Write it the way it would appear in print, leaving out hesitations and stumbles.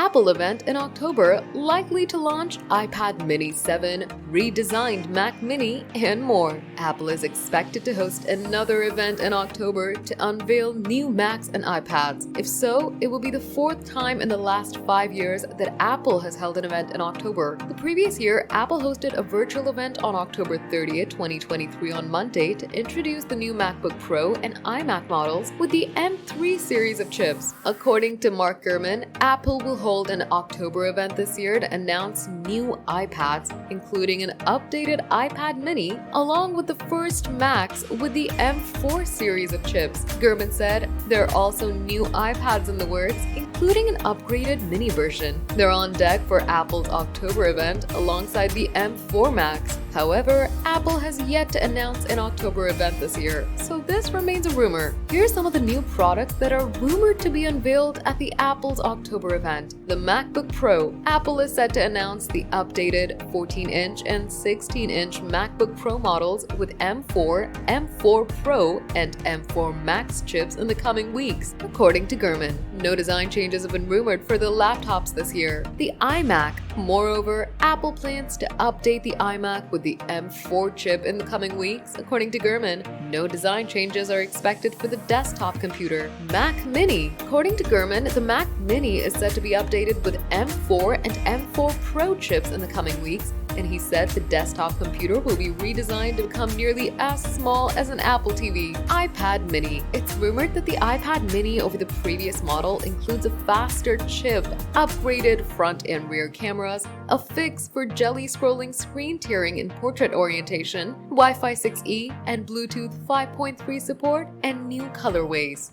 Apple event in October, likely to launch iPad mini 7, redesigned Mac mini, and more. Apple is expected to host another event in October to unveil new Macs and iPads. If so, it will be the fourth time in the last 5 years that Apple has held an event in October. The previous year, Apple hosted a virtual event on October 30th, 2023 on Monday to introduce the new MacBook Pro and iMac models with the M3 series of chips. According to Mark Gurman, Apple will hold an October event this year to announce new iPads, including an updated iPad mini, along with the first Macs with the M4 series of chips. Gurman said there are also new iPads in the works, including an upgraded mini version. They're on deck for Apple's October event alongside the M4 Macs. However, Apple has yet to announce an October event this year, so this remains a rumor. Here's some of the new products that are rumored to be unveiled at the Apple's October event. The MacBook Pro. Apple is set to announce the updated 14-inch and 16-inch MacBook Pro models with M4, M4 Pro, and M4 Max chips in the coming weeks, according to Gurman. No design changes have been rumored for the laptops this year. The iMac. Moreover, Apple plans to update the iMac with the M4 chip in the coming weeks, according to Gurman. No design changes are expected for the desktop computer. Mac Mini. According to Gurman, the Mac Mini is set to be updated with M4 and M4 Pro chips in the coming weeks, and he said the desktop computer will be redesigned to become nearly as small as an Apple TV. iPad Mini. It's rumored that the iPad Mini over the previous model includes a faster chip, upgraded front and rear cameras, a fix for jelly scrolling screen tearing in portrait orientation, Wi-Fi 6E and Bluetooth 5.3 support, and new colorways.